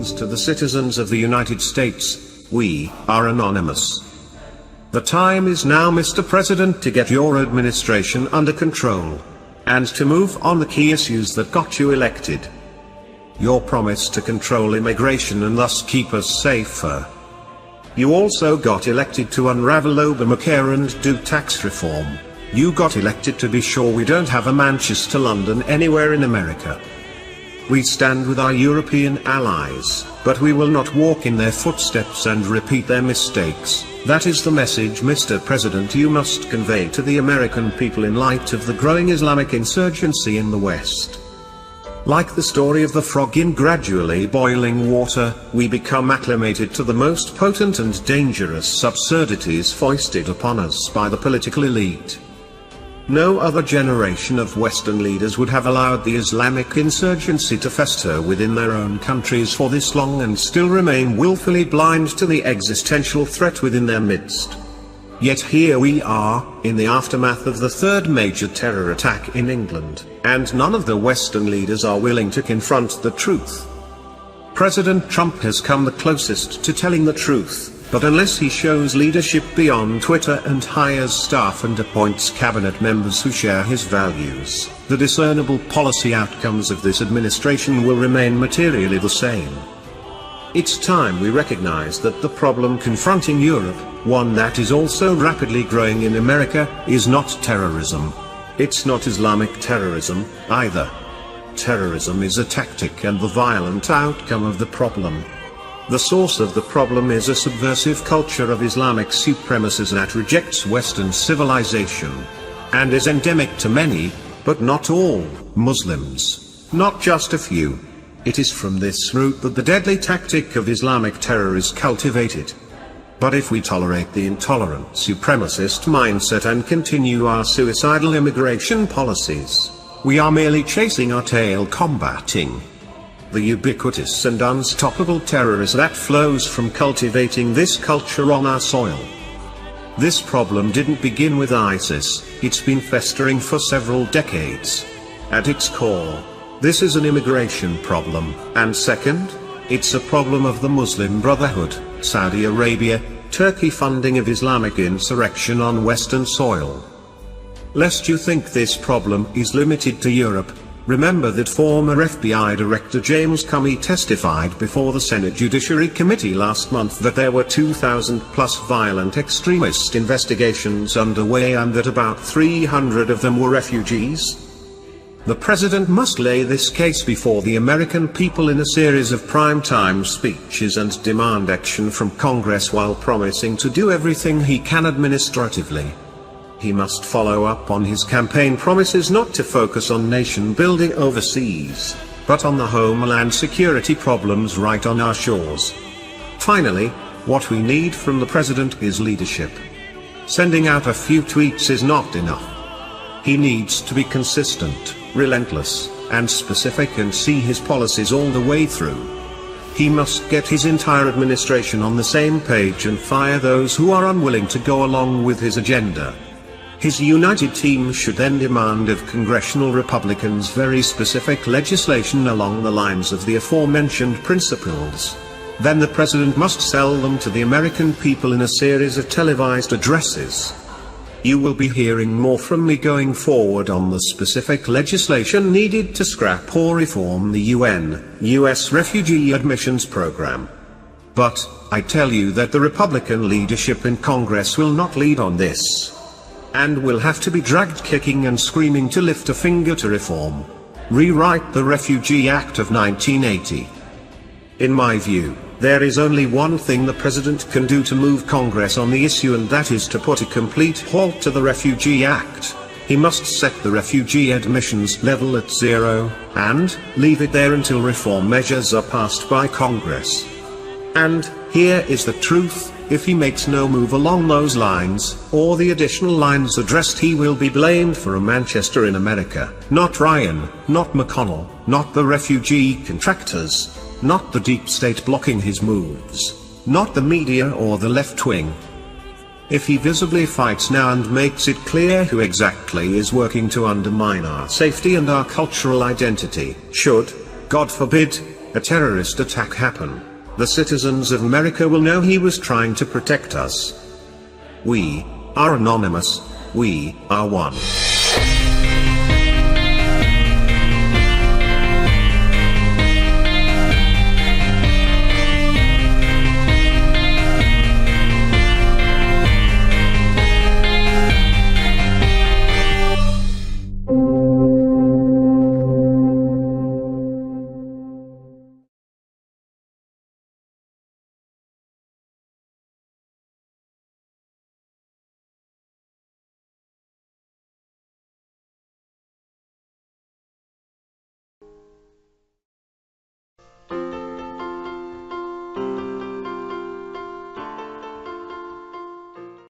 means to the citizens of the United States, we are anonymous. The time is now, Mr. President, to get your administration under control, and to move on the key issues that got you elected. Your promise to control immigration and thus keep us safer. You also got elected to unravel Obamacare and do tax reform. You got elected to be sure we don't have a Manchester London anywhere in America. We stand with our European allies, but we will not walk in their footsteps and repeat their mistakes. That is the message, Mr. President, you must convey to the American people in light of the growing Islamic insurgency in the West. Like the story of the frog in gradually boiling water, we become acclimated to the most potent and dangerous absurdities foisted upon us by the political elite. No other generation of Western leaders would have allowed the Islamic insurgency to fester within their own countries for this long and still remain willfully blind to the existential threat within their midst. Yet here we are, in the aftermath of the third major terror attack in England, and none of the Western leaders are willing to confront the truth. President Trump has come the closest to telling the truth, but unless he shows leadership beyond Twitter and hires staff and appoints cabinet members who share his values, the discernible policy outcomes of this administration will remain materially the same. It's time we recognize that the problem confronting Europe, one that is also rapidly growing in America, is not terrorism. It's not Islamic terrorism, either. Terrorism is a tactic and the violent outcome of the problem. The source of the problem is a subversive culture of Islamic supremacy that rejects Western civilization, and is endemic to many, but not all, Muslims. Not just a few. It is from this root that the deadly tactic of Islamic terror is cultivated. But if we tolerate the intolerant supremacist mindset and continue our suicidal immigration policies, we are merely chasing our tail, combating the ubiquitous and unstoppable terrorism that flows from cultivating this culture on our soil. This problem didn't begin with ISIS, it's been festering for several decades. At its core, this is an immigration problem, and second, it's a problem of the Muslim Brotherhood, Saudi Arabia, Turkey funding of Islamic insurrection on Western soil. Lest you think this problem is limited to Europe, remember that former FBI Director James Comey testified before the Senate Judiciary Committee last month that there were 2,000 plus violent extremist investigations underway and that about 300 of them were refugees. The president must lay this case before the American people in a series of prime-time speeches and demand action from Congress while promising to do everything he can administratively. He must follow up on his campaign promises not to focus on nation building overseas, but on the homeland security problems right on our shores. Finally, what we need from the president is leadership. Sending out a few tweets is not enough. He needs to be consistent, relentless, and specific and see his policies all the way through. He must get his entire administration on the same page and fire those who are unwilling to go along with his agenda. His united team should then demand of congressional Republicans very specific legislation along the lines of the aforementioned principles. Then the president must sell them to the American people in a series of televised addresses. You will be hearing more from me going forward on the specific legislation needed to scrap or reform the U.S. refugee admissions program. But, I tell you that the Republican leadership in Congress will not lead on this. And will have to be dragged kicking and screaming to lift a finger to reform. Rewrite the Refugee Act of 1980. In my view, there is only one thing the president can do to move Congress on the issue, and that is to put a complete halt to the Refugee Act. He must set the refugee admissions level at 0, and leave it there until reform measures are passed by Congress. And, here is the truth, if he makes no move along those lines, or the additional lines addressed, he will be blamed for a Manchester in America. Not Ryan, not McConnell, not the refugee contractors, not the deep state blocking his moves, not the media or the left wing. If he visibly fights now and makes it clear who exactly is working to undermine our safety and our cultural identity, should, God forbid, a terrorist attack happen, the citizens of America will know he was trying to protect us. We are anonymous, we are one.